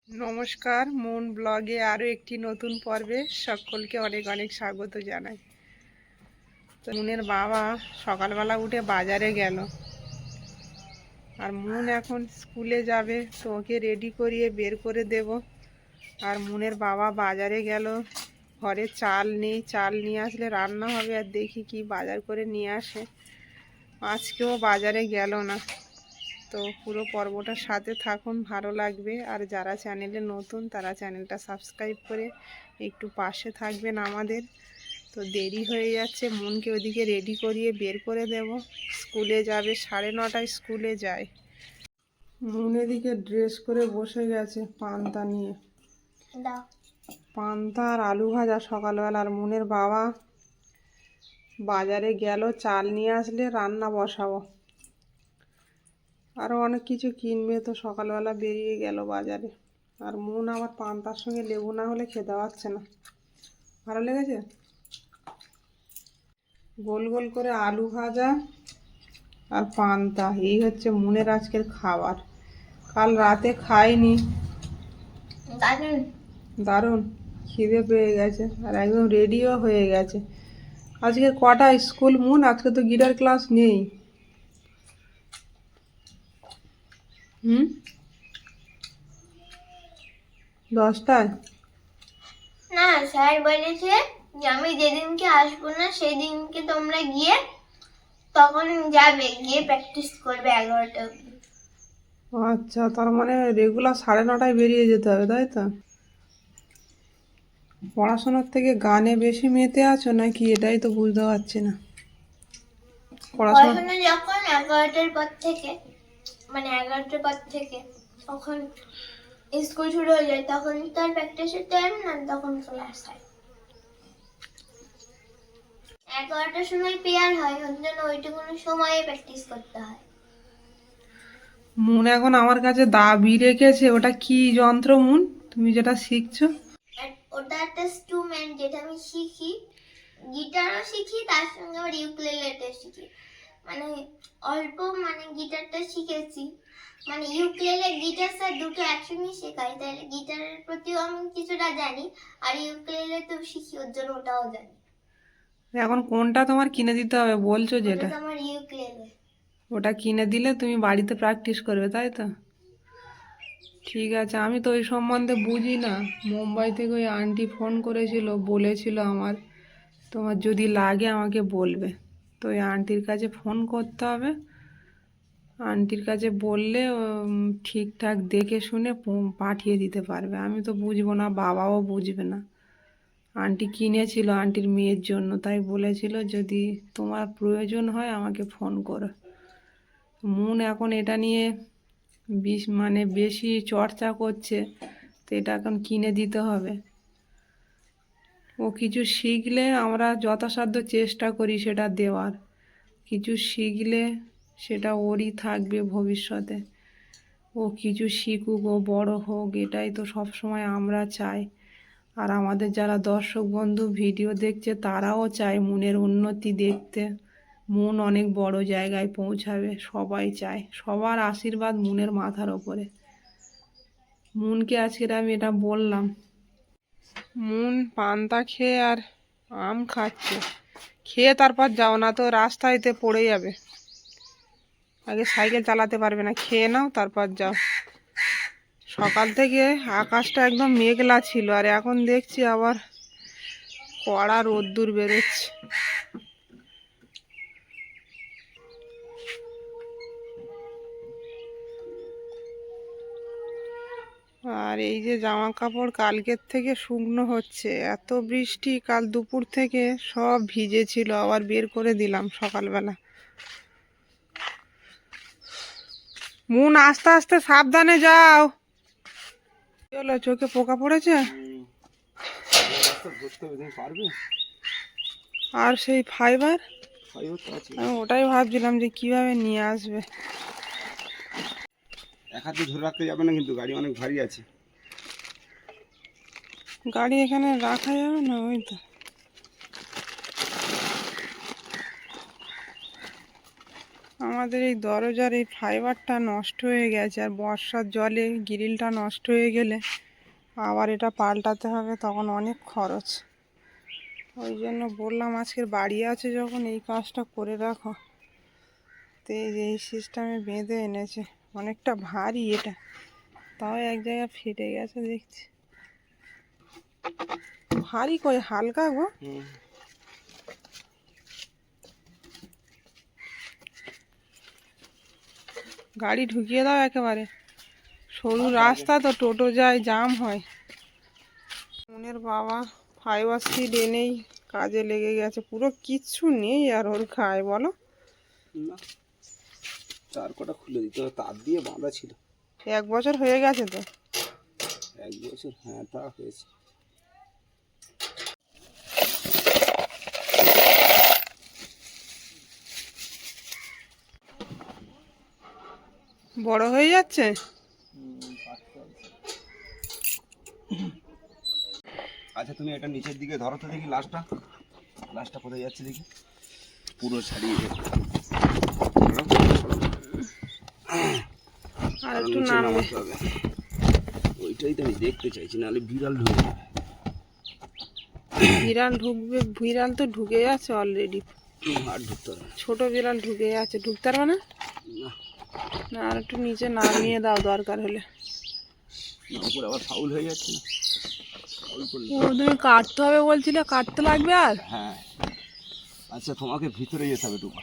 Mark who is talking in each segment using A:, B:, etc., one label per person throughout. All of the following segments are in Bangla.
A: নমস্কার, মুন ব্লগে আরও একটি নতুন পর্বে সকলকে অনেক অনেক স্বাগত জানাই। তো মুনের বাবা সকালবেলা উঠে বাজারে গেল, আর মুন এখন স্কুলে যাবে, তো ওকে রেডি করিয়ে বের করে দেব। আর মুনের বাবা বাজারে গেল, ঘরে চাল নেই, চাল নিয়ে আসলে রান্না হবে। আর দেখি কি বাজার করে নিয়ে আসে। আজকেও বাজারে গেল না। তো পুরো পর্বটার সাথে থাকুন, ভালো লাগবে। আর যারা চ্যানেলে নতুন তারা চ্যানেলটা সাবস্ক্রাইব করে একটু পাশে থাকবেন আমাদের। তো দেরি হয়ে যাচ্ছে, মনকে ওদিকে রেডি করিয়ে বের করে দেব। স্কুলে যাবে, 9:30 স্কুলে যায়। মন এদিকে ড্রেস করে বসে গেছে পান্তা নিয়ে, পান্তা আর আলু ভাজা সকালবেলা। আর মনের বাবা বাজারে গেল, চাল নিয়ে আসলে রান্না বসাবো। আরও অনেক কিছু কিনবে, তো সকালবেলা বেরিয়ে গেল বাজারে। আর মন আমার পান্তার সঙ্গে লেবু না হলে খেতে পারছে না। ভালো লেগেছে? গোল গোল করে আলু ভাজা আর পান্তা, এই হচ্ছে মনের আজকের খাবার। কাল রাতে খাইনি, দারুণ খিদে পেয়ে গেছে আর একদম রেডিও হয়ে গেছে। আজকে কটা স্কুল মুন? আজকে তো গিটার ক্লাস নেই। 10টায়?
B: না, স্যার বলেছে যে আমি যেদিনকে আসবো না সেই দিনকে তোমরা গিয়ে তখন যাবে, গিয়ে প্র্যাকটিস করবে 11টা অবধি।
A: আচ্ছা, তার মানে রেগুলার 9:30টায় বেরিয়ে যেতে হবে, তাই তো? পড়াশোনার থেকে গানে বেশি মেতে আছো নাকি, এটাই তো বুঝতে পারছি না।
B: পড়াশোনা যখন 11টার পর থেকে, মানে 11টার পর থেকে তখন স্কুল শুরু হয়ে যায়, তখন তো আর প্র্যাকটিসের টাইম না, তখন ক্লাস হয়। 11টার সময় পেয়ার হয়, ওর জন্য ওইটুকুনি সময়ে প্র্যাকটিস করতে হয়।
A: মুন এখন আমার কাছে দাবি রেখেছে, ওটা কি যন্ত্র মুন তুমি যেটা শিখছো?
B: ওটা একটা ইনস্ট্রুমেন্ট, যেটা আমি শিখি, গিটারও শিখি, তার সঙ্গে আবার ইউকেলেলেটা শিখি। মানে অল্প, মানে গিটারটা শিখেছি, মানে ইউকেলেলে গিটার স্যার দুটো একসঙ্গে শেখাই, তাহলে গিটারের প্রতিও আমি কিছুটা জানি, আর ইউকেলেলেতেও শিখি, ওর জন্য ওটাও জানি।
A: এখন কোনটা তোমার কিনে দিতে হবে বলছো যেটা?
B: ওটা আমার ইউকেলেলে।
A: ওটা কিনে দিলে তুমি বাড়িতে প্র্যাকটিস করবে, তাই তো? ঠিক আছে, আমি তো ওই সম্বন্ধে বুঝি না। মুম্বাই থেকে ওই আন্টি ফোন করেছিল, বলেছিল আমার তোমার যদি লাগে আমাকে বলবে। তো ওই আন্টির কাছে ফোন করতে হবে। আন্টির কাছে বললে ঠিকঠাক দেখে শুনে পাঠিয়ে দিতে পারবে। আমি তো বুঝবো না, বাবাও বুঝবে না। আন্টি কিনেছিল আন্টির মেয়ের জন্য, তাই বলেছিল যদি তোমার প্রয়োজন হয় আমাকে ফোন করো। মুন এখন এটা নিয়ে মানে বেশি চর্চা করছে, তো এটা এখন কিনে দিতে হবে। ও কিছু শিখলে আমরা যথাসাধ্য চেষ্টা করি সেটা দেওয়ার। কিছু শিখলে সেটা ওরই থাকবে ভবিষ্যতে। ও কিছু শিখুক, ও বড় হোক, এটাই তো সব সময় আমরা চাই। আর আমাদের যারা দর্শক বন্ধু ভিডিও দেখছে তারাও চায় মুনের উন্নতি দেখতে। মুন অনেক বড় জায়গায় পৌঁছাবে, সবাই চায়। সবার আশীর্বাদ মুনের মাথার ওপরে। মুনকে আজকের আমি এটা বললাম। মুন পান্তা খেয়ে আর আম খাচ্ছে। খেয়ে তারপর যাও, না তো রাস্তায়তে পড়ে যাবে। আগে সাইকেল চালাতে পারবে না, খেয়ে নাও তারপর যাও। সকাল থেকে আকাশটা একদম মেঘলা ছিল, আর এখন দেখছি আবার কড়া রোদ্দুর বেরোচ্ছে। আর এই যে জামা কাপড় কালকের থেকে শুকনো হচ্ছে, এত বৃষ্টি কাল দুপুর থেকে সব ভিজেছিল, আবার বের করে দিলাম সকালবেলা। মুন আস্তে আস্তে সাবধানে যাও। কি হলো, চোখে পোকা পড়েছে? আর সেই ফাইবার, আমি ওটাই ভাবছিলাম যে কিভাবে নিয়ে আসবে।
C: এক হাতে ধরে রাখতে যাবে না, কিন্তু গাড়ি অনেক ভারী আছে।
A: গাড়ি এখানে রাখা যাবে না, ওই তো। আমাদের এই দরজার এই ফাইবারটা নষ্ট হয়ে গেছে, আর বর্ষার জলে গ্রিলটা নষ্ট হয়ে গেলে আবার এটা পাল্টাতে হবে, তখন অনেক খরচ। ওই জন্য বললাম আজকের বাড়ি আছে যখন এই কাজটা করে রাখো। তো এই সিস্টেমে বেঁধে এনেছে, অনেকটা ভারী এটা, তাও এক জায়গায় ফেটে গেছে দেখছি। ভারী কই, হালকা গো। গাড়ি ঢুকিয়ে দাও একেবারে, সরু রাস্তা তো, টোটো যায়, জাম হয়। মনের বাবা ফাইবার সিট এনেই কাজে লেগে গেছে, পুরো কিচ্ছু নেই আর ওর খায় বলো।
C: না, তার কটা খুলে দিতে হবে, তার দিয়ে বাঁধা ছিল।
A: 1 বছর হয়ে গেছে তো।
C: 1 বছর, হ্যাঁ তা হয়েছে।
A: বড় হয়ে যাচ্ছে।
C: আচ্ছা তুমি এটা নিচের দিকে ধরো তো দেখি, লাস্টটা কোথায় যাচ্ছে দেখি, পুরো ছাড়িয়ে যাবে।
A: আর একটু নামবে।
C: ওইটাই তো আমি দেখতে চাইছি, নাহলে বিড়াল ঢুকে যাবে।
A: বিড়াল ঢুকবে, বিড়াল তো ঢুকে যাচ্ছে অলরেডি।
C: আর ঢুকতে হবে না।
A: ছোট বিড়াল ঢুকে যাচ্ছে, ঢুকতে পারবে না।
C: না,
A: না, আর একটু নিচে নামিয়ে দাও দরকার হলে।
C: উপরে আবার ফাউল হয়ে যাচ্ছে না। ফাউল করলে
A: ও, তুমি কাটতে হবে বলছিলে, কাটতে লাগবে আর।
C: হ্যাঁ। আচ্ছা তোমাকে ভিতরে যেতে হবে টুকু।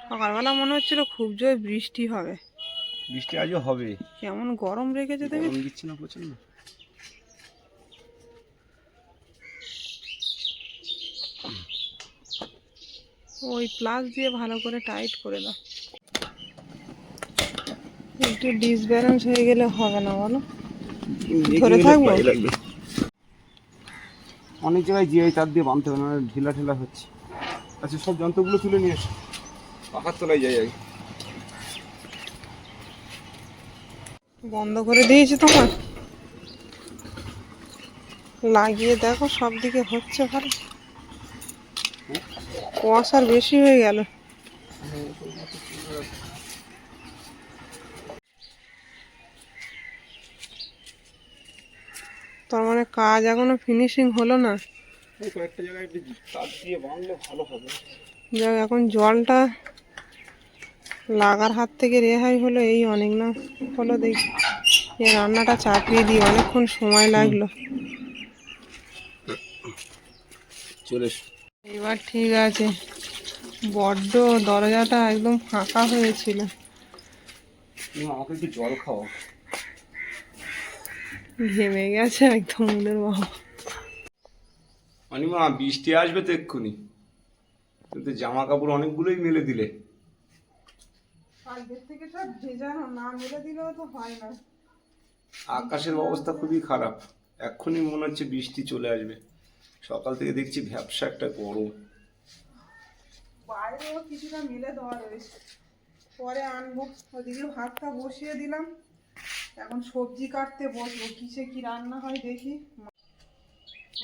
A: সকালবেলা মনে হচ্ছিল খুব জোর বৃষ্টি হবে।
C: বৃষ্টি আজও হবে।
A: কেমন গরম রেখেছে দেখি।
C: গরম দিচ্ছে না প্রচন্ড।
A: ওই প্লাস দিয়ে ভালো করে টাইট করে দাও। একটু ডিসব্যালেন্স হয়ে গেলে হবে না বলো। ধরে থাকবো।
C: অনেক জায়গায় জিআই তার দিয়ে বাঁধতে হবে, না ঢিলা ঢিলা হচ্ছে। আচ্ছা সব যন্ত্রগুলো তুলে নিয়ে এসো, পাখার তলায় যাই আগে।
A: বন্ধ করে দিয়েছি তোমার, লাগিয়ে দেখো সব দিকে হচ্ছে ভালো। কুয়াশার বেশি হয়ে গেল। তার মানে কাজ এখনো ফিনিশিং হলো না।
C: কয়েকটা জায়গায় একটু তার দিয়ে বাঁধলে ভালো হবে।
A: যাক, এখন জলটা লাগার হাত থেকে রেহাই হলো, এই অনেক না হলো। দেখি এই রান্নাটা চাপিয়ে দিই, অনেকক্ষণ সময় লাগলো।
C: চলে
A: এবার ঠিক আছে। বড্ড দরজাটা একদম ফাঁকা হয়েছিল।
C: আমাকে একটু জল খাও।
A: ঘেমে গেছে একদম মনের বাবা।
C: অনিমা বৃষ্টি আসবে তো এক্ষুনি, কিন্তু জামা কাপড় অনেকগুলোই মেলে দিলে।
A: আগের থেকে সব ভেজানো, না মেলে দিলেও তো হয় না।
C: আকাশের অবস্থা খুবই খারাপ, এক্ষুনি মনে হচ্ছে বৃষ্টি চলে আসবে। সকাল থেকে দেখছি ভ্যাপসা একটা গরম।
A: বাইরেও কিছুটা মেলে দেওয়া রয়েছে, পরে আনবো। ওদিকে ভাতটা বসিয়ে দিলাম, এখন সবজি কাটতে বসবো। কিসে কি রান্না হয় দেখি।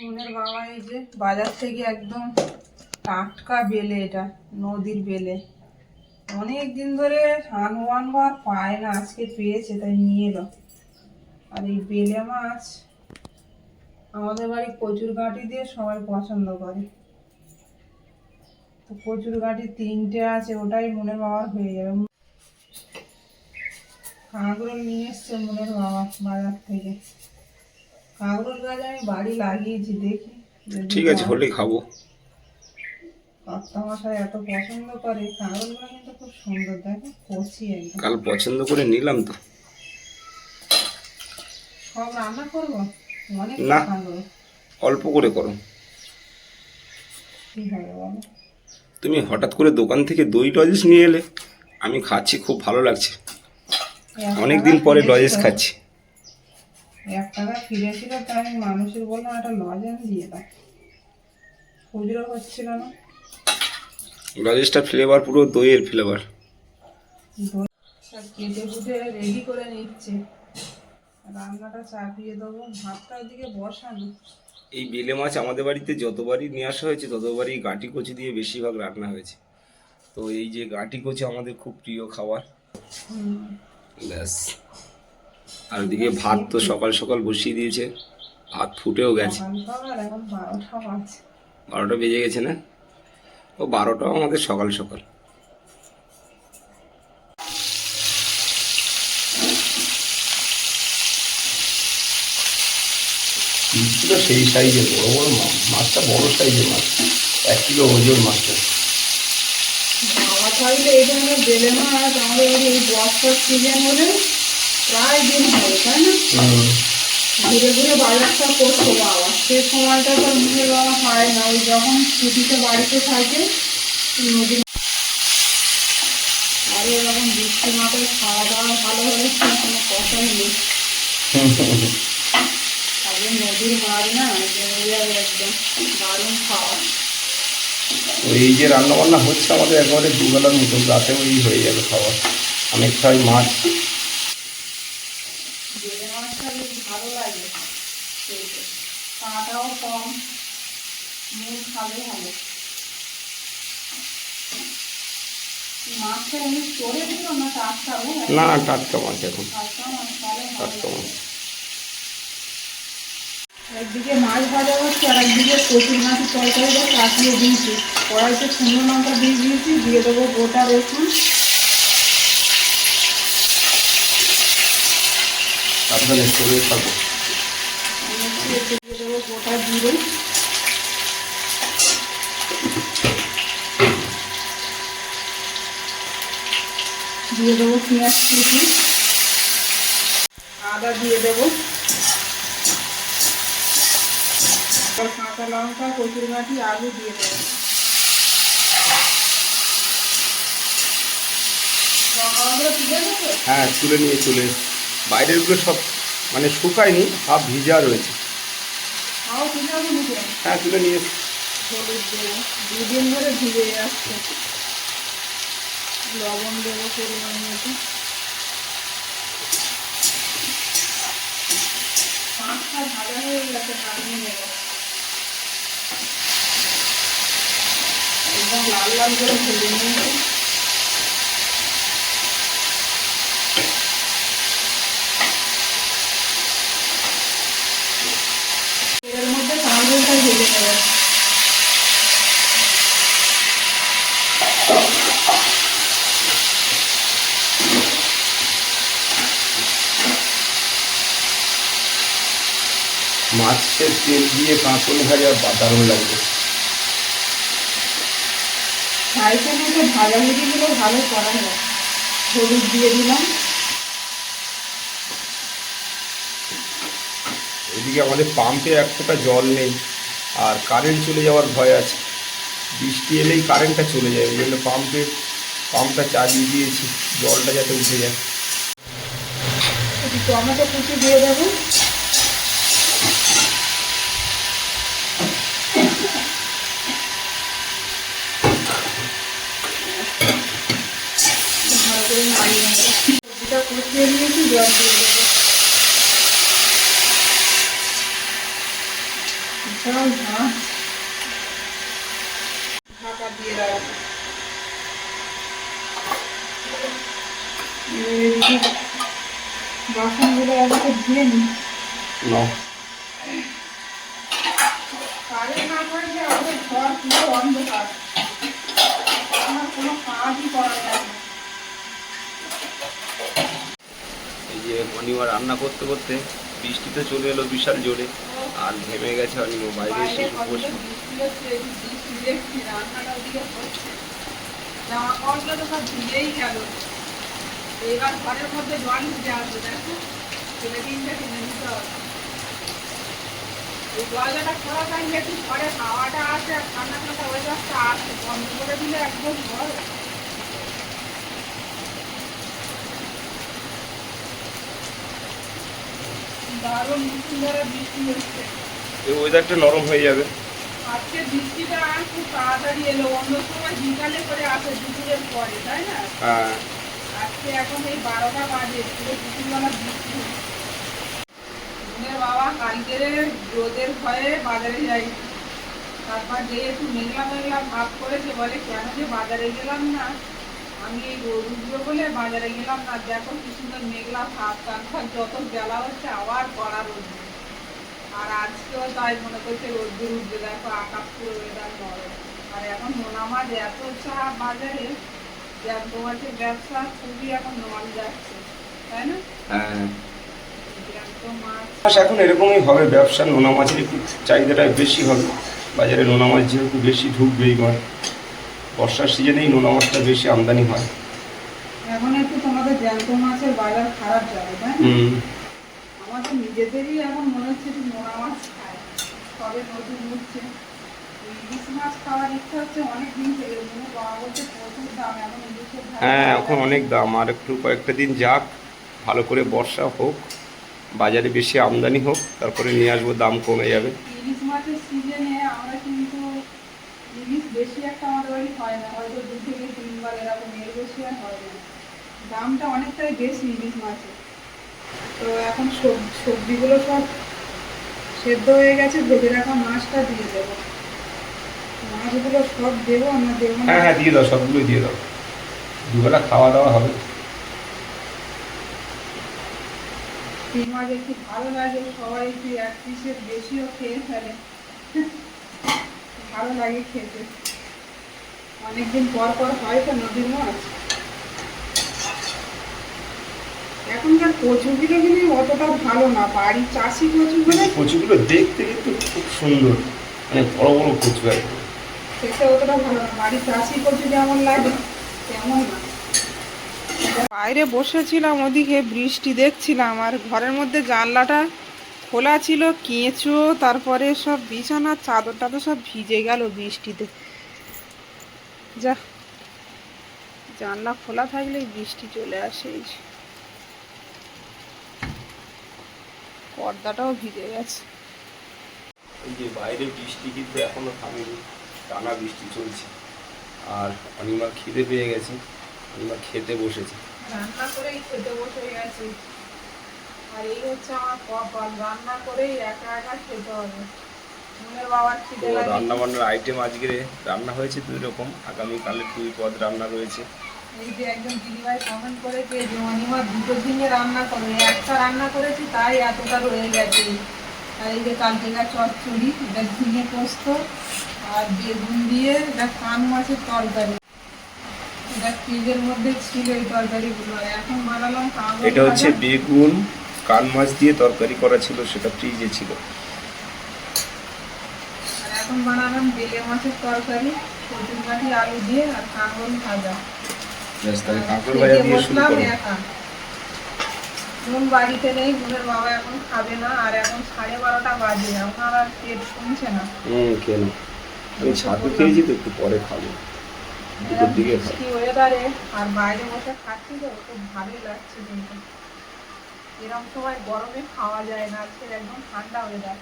A: মনের বাবা এই যে বাজার থেকে একদম টাটকা বেলে, এটা নদীর বেলে। অনেক দিন ধরে আনবো আর পায় না, আজকে পেয়েছে তাই নিয়ে এলো। আর এই বেলে মাছ আমাদের বাড়ি কচুর ঘাটি দিয়ে সবাই পছন্দ করে, তো কচুর ঘাটি 3টে আছে, ওটাই মনের বাবার হয়ে যাবে। কাঁকরোল নিয়ে এসছে মনের বাবা বাজার থেকে। কাঁকরোল গাছ আমি বাড়ি লাগিয়েছি, দেখি
C: ঠিক আছে, হলে খাবো।
A: কর্তা মশাই এত পছন্দ করে কাঁকরোলগুলো, কিন্তু খুব সুন্দর, দেখো কচি একদম।
C: কাল পছন্দ করে নিলাম তো।
A: সব রান্না করবো, অনেক
C: না।
A: কাঁকরোল
C: অল্প করে করো।
A: কি হবে বলো।
C: তুমি হঠাৎ করে দোকান থেকে দই লজেস নিয়ে এলে, আমি খাচ্ছি, খুব ভালো লাগছে। অনেকদিন পরে লজেস খাচ্ছি।
A: 1 টাকা ফিরেছিল, তাই আমি মানুষের বললাম একটা লজেন্স দিয়ে দাও, খুচরো হচ্ছিল না।
C: লজেসটা ফ্লেভার পুরো দইয়ের ফ্লেভার।
A: সব কেটে কুটে রেডি করে নিচ্ছে, রান্নাটা চাপিয়ে দেবো। ভাতটা ওদিকে বসানো,
C: এই বেলে মাছ আমাদের বাড়িতে যতবারই নিয়ে আসা হয়েছে ততবারই গাঁটি কচি দিয়ে বেশিরভাগ রান্না হয়েছে। তো এই যে গাঁটি কচি আমাদের খুব প্রিয় খাবার। ব্যাস, আর ওদিকে ভাত তো সকাল সকাল বসিয়ে দিয়েছে, ভাত ফুটেও গেছে। 12টা বেজে গেছে না? ও 12টাও আমাদের সকাল সকাল। মাছটা সেই সাইজের, বড় বড় মাছ, মাছটা বড় সাইজের মাছ, 1 কিলো ওজন মাছটা।
A: বাবা থাকলে এই ধরনের বেলে মাছ আমাদের এই বর্ষার সিজন হলে প্রায় দিন হবে, তাই না? ঘুরে ঘুরে বাজারটা করতো বাবা, সে সময়টা তো নিজের বাবা হয় না, ওই যখন ছুটিতে বাড়িতে থাকে নদী আর এরকম বৃষ্টি মাথায় খাওয়া দাওয়া ভালো হলে কোনো কথাই নেই। আগে নদীর মাছ না জমে যাবে একদম, দারুণ খাওয়া।
C: এই যে রান্না বান্না হচ্ছে আমাদের একেবারে দুবেলার মতো, রাতে ওই হয়ে যাবে খাবার, অনেকটাই মাছ।
A: বেলে মাছটা বেশ ভালো লাগে খেতে, কাঁটাও কম, মুখ খাবে ভালো। মাছটা এমনি চড়ে দিল না টাটকা?
C: না টাটকা মাছ, এখন
A: টাটকা মাছ তাহলে
C: টাটকা মাছ।
A: একদিকে মাছ ভাজা হচ্ছে আর একদিকে কচুর মাছের তরকারিটা চাপিয়ে দিয়েছি, কড়াইতে শুকনো লঙ্কা দিয়ে দিয়েছি, দিয়ে দেবো গোটা রসুন,
C: তারপরে চলে থাকবো।
A: দিয়ে দেবো গোটা জিরে, দিয়ে দেবো পেঁয়াজ কুচি, আদা দিয়ে দেবো, কাঁচা লঙ্কা, কচুর গাঁটি, আলু দিয়ে দেবো। লঙ্কাগুলো তুলে দেবো?
C: হ্যাঁ তুলে নিয়ে চলে এসেছি। বাইরের গুলো সব মানে শুকায়নি, হাফ ভিজা রয়েছে।
A: তাও তুলে দেবো নিচে।
C: হ্যাঁ তুলে নিয়ে এসেছি।
A: হলুদ দেবো, 2 দিন ধরে ভিজে যাচ্ছে। লবণ দেবো পরিমাণ মতো। মাছটা ভাজা হয়ে গেছে, নামিয়ে নেবো। একদম লাল লাল করে ভেজে নিয়েছি। এর মধ্যে কাঁকরোলটা ভেজে নেবে।
C: মাছের তেল দিয়ে কাঁকড় ভাজা দারুণ লাগবে।
A: সাইডে মতো ভাজাভুজিগুলো ভালো করা যায়। হলুদ দিয়ে দিলাম।
C: এদিকে আমাদের পাম্পে এক ফোঁটা জল নেই, আর কারেন্ট চলে যাওয়ার ভয় আছে। বৃষ্টি এলেই কারেন্টটা চলে যায়, ওই জন্য পাম্পটা চালিয়ে দিয়েছি, জলটা যাতে উঠে যায়।
A: একটু টমেটো কুচি দিয়ে দেবো। ভালো করে নাড়িয়ে নেবো। সবজিটা কষিয়ে নিয়েছি, জল দিয়ে দেবো। বিশাল ভাত, ঢাকা দিয়ে দেবো। এদিকে বাসনগুলো আজকে ধুয়ে নিই। কারেন্ট না থাকলে আমাদের ঘর পুরো অন্ধকার, আমার কোনো কাজই করা যায় না।
C: এই যে অনিমা রান্না করতে করতে বৃষ্টিতে চলে এলো বিশাল জোরে, আর ঘেমে গেছে অনিমা, বাইরে এসে বসে।
A: জামা কাপড়গুলো তো সব ভিজেই গেল, এবার ঘরের মধ্যে জল ঢুকে আসবে। দেখো ছেলে কিনতে কিনে নিতে হবে। এই দরজাটা খোলা থাকলে একটু ঘরে হাওয়াটা আসে, আর ঠান্ডা ঠান্ডা ওয়েদারটা আসে। বন্ধ করে দিলে একদম গরম। দারুণ সুন্দর বৃষ্টি হচ্ছে।
C: এই ওয়েদারটা নরম হয়ে যাবে।
A: আজকে বৃষ্টিটা খুব তাড়াতাড়ি এলো, অন্য সময় বিকালে করে আসে দুপুরের পরে, তাই না?
C: হ্যাঁ
A: আজকে এখন এই 12টা বাজে, পুরো দুপুরবেলা বৃষ্টি হচ্ছে। দিনের বাবা কালকের রোদের ভয়ে বাজারে যাই, তারপর যে একটু মেঘলা মেঘলা ভাব করেছে, বলে কেন যে বাজারে গেলাম না, আমি এই রোদ উঠবে বলে বাজারে গেলাম না। দেখো কি সুন্দর মেঘলা ভাব, তারপর যত বেলা হচ্ছে আবার কড়া রোদ। আর আজকেও তাই মনে করছে রোদ্দুর উঠবে, দেখো আকাশ পুরো ওয়েদার নরম। আর এখন নোনা মাছ এত চাপ বাজারে, জ্যান্ত মাছের ব্যবসা খুবই এখন নল যাচ্ছে, তাই না?
C: হ্যাঁ,
A: জ্যান্ত মাছ
C: মাছ এখন এরকমই হবে, ব্যবসা নোনা মাছের একটু চাহিদাটা বেশি হবে বাজারে। নোনা মাছ যেহেতু বেশি ঢুকবে, এবার বর্ষার সিজনেই নোনা মাছটা বেশি আমদানি হয়।
A: এখন একটু তোমাদের জ্যান্ত মাছের বাজার খারাপ যাবে, তাই না? আমাদের নিজেদেরই এখন মনে হচ্ছে একটু নোনা মাছ খায়, তবে নতুন উঠছে। ইলিশ মাছ খাওয়ার ইচ্ছা হচ্ছে অনেক দিন থেকে, কিন্তু বাবা বলছে প্রচুর দাম এখন ইলিশের দাম।
C: হ্যাঁ, এখন অনেক দাম। আর একটু কয়েকটা দিন যাক, ভালো করে বর্ষা হোক, বাজারে বেশি আমদানি হোক, তারপরে নিয়ে আসবো, দাম কমে যাবে।
A: ইলিশ মাছের সিজনে আমরা কিন্তু ইলিশ বেশি একটা আমাদের বাড়ি হয় না, হয়তো 2 থেকে 3 বার এরকম, এর বেশি আর হয় না। দামটা অনেকটাই বেশি ইলিশ মাছের। তো এখন সবজিগুলো সব সেদ্ধ হয়ে গেছে, ভেজে রাখা মাছটা দিয়ে দেবো। মাছগুলো সব দেবো না দেবো না?
C: হ্যাঁ হ্যাঁ, দিয়ে দাও, সবগুলোই দিয়ে দাও, দুবেলা খাওয়া দাওয়া হবে।
A: এই মাছ একটু ভালো লাগে, সবাই একটু 1 পিসের বেশিও খেয়ে ফেলে, ভালো লাগে খেতে। অনেকদিন পর পর হয় তো নদীর মাছ। এখনকার কচুগুলো কিন্তু অতটা ভালো না, বাড়ির চাষি কচুগুলো
C: কচুগুলো দেখতে কিন্তু খুব সুন্দর, মানে বড় বড় কচু একদম।
A: খেতে অতটা ভালো না, বাড়ির চাষি কচু যেমন লাগে তেমন না। বাইরে বসেছিলাম, ওদিকে বৃষ্টি দেখছিলাম, আর ঘরের মধ্যে জানলাটা খোলা ছিল, কেঁচো তারপরে সব বিছানার চাদরটা তো সব ভিজে গেল বৃষ্টিতে। যা, জানলা খোলা থাকলেই বৃষ্টি চলে আসে। এই যে পর্দাটাও ভিজে গেছে।
C: এই যে বাইরে বৃষ্টি কিন্তু এখনো থামেনি, টানা বৃষ্টি চলছে। আর অনিমার খিদে পেয়ে গেছে, অনিমা খেতে বসেছে।
A: রান্না করেই খেতে বসে গেছে, আর এই হচ্ছে আমার কপাল, রান্না করেই একা একা খেতে হবে। মনের বাবার
C: তো
A: খিদে লাগে।
C: রান্না বান্নার আইটেম আজকে রান্না হয়েছে 2 রকম, আগামীকালের 2 পদ রান্না রয়েছে।
A: এই যে একজন দিদিভাই কমেন্ট করেছে যে অনিমা 2 দিনে রান্না করে, একটা রান্না করেছি তাই এতটা রয়ে গেছে। আর এই যে কালকেকার চচ্চড়ি, এটা ঝিঙে পোস্ত আর বেগুন দিয়ে, এটা কান মাছের তরকারি। এটা ফ্রিজের মধ্যে ছিল এই তরকারিগুলো, এখন বানালাম কাগজ
C: এটা হচ্ছে
A: ভাজা।
C: বেগুন কান মাছ দিয়ে তরকারি করা ছিল, সেটা ফ্রিজে ছিল।
A: আর এখন বানালাম বেলে মাছের তরকারি, কচুরমাটি আলু দিয়ে, আর কাঁকরোল ভাজা।
C: ব্যাস, তাহলে কাঁকড় ভাজা দিয়ে শুরু করো।
A: একা নুন বাড়িতে নেই, নুনের বাবা এখন খাবে না, আর এখন 12:30 বাজে, এখন আর পেট শুনছে না।
C: কেন? আমি ছাতু খেয়েছি তো, একটু পরে খাবো, 2টোর দিকে খাবো।
A: বৃষ্টি ওয়েদারে আর বাইরে বসে খাচ্ছি তো খুব ভালোই লাগছে। কিন্তু এরকম সময় গরমে খাওয়া যায় না, আজকে একদম ঠান্ডা ওয়েদার।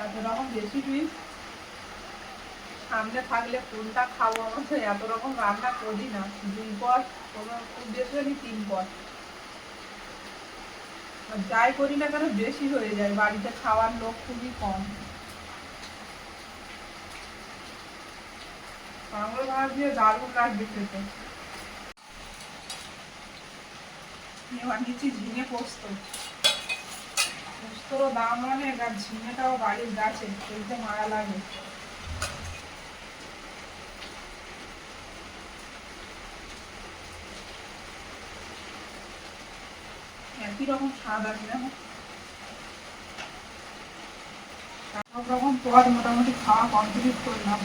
A: এত রকম রেসিপি সামনে থাকলে কোনটা খাবো, আমার তো এত রকম রান্না করি না, 2 পদ, কোনো খুব বেশি হলে 3 পদ। আর যাই করি না কেন বেশি হয়ে যায়, বাড়িতে খাওয়ার লোক খুবই কম। কাঁকরোল ভাজা দিয়ে দারুণ লাগবে খেতে। এবার নিচ্ছি ঝিঙে পোস্ত। পোস্তরও দাম অনেক, আর ঝিঙেটাও বাড়ির গাছে, খেতে মারা লাগে। একই রকম স্বাদ আছে, জানো? সব রকম পদ মোটামুটি খাওয়া কমপ্লিট করলাম।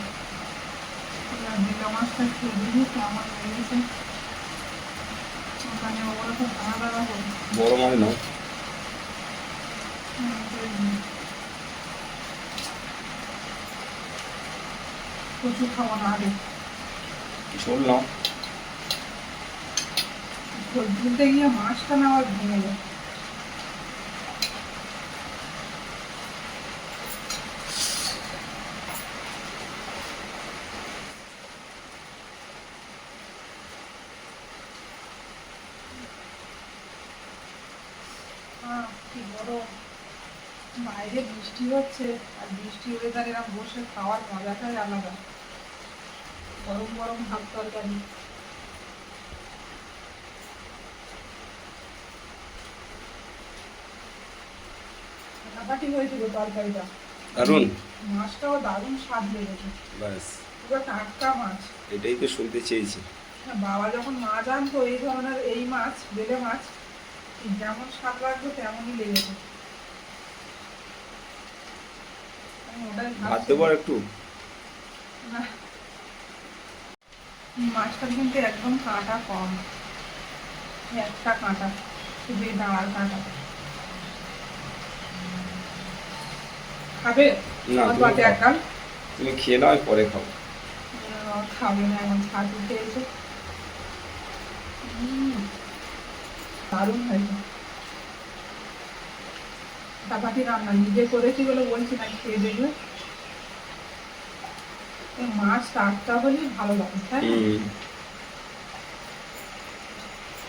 A: বেলে মাছটা খেয়ে দিবি কেমন লেগেছে, ওখানে ওগুলো খুব ভালো লাগা করি।
C: বড় মানে নাও।
A: প্রচুর খাবো না, আগে
C: ঝোল নাও।
A: ধুলতে গিয়ে মাছটা না আবার ভেঙে যায়। ধরো বাইরে বৃষ্টি হচ্ছে, আর বৃষ্টি ওয়েদারে এরকম বসে খাওয়ার মজাটাই আলাদা। গরম গরম ভাত তরকারি। ফাটাফাটি হয়েছিল তরকারিটা,
C: দারুন।
A: মাছটাও দারুণ স্বাদ লেগেছে,
C: ব্যাস,
A: পুরো টাটকা মাছ।
C: এটাই তো শুনতে চেয়েছি।
A: হ্যাঁ, বাবা যখন মাছ আনতো এই ধরনের এই মাছ, বেলে মাছ, যেমন স্বাদ লাগতো তেমনই লেগেছে। আমি ওটাই
C: ভাত
A: ভাবছি।
C: দেবো আর একটু?
A: না, মাছটা কিন্তু একদম কাঁটা কম, একটা কাঁটা, শুধু এই দাঁড়ার কাঁটা। খাবে?
C: না,
A: আমার
C: তুমি
A: পাতে
C: খাও।
A: এক গাল।
C: তুমি খেয়ে নাও, আমি পরে খাবো।
A: খাবে না, এখন ছাতু খেয়েছে। দারুণ হয়েছে। ফাটাফাটি রান্না, নিজে করেছি বলে বলছি না, খেয়ে দেখবে। এই মাছ টাটকা হলেই ভালো লাগে, তাই না?
C: হুম।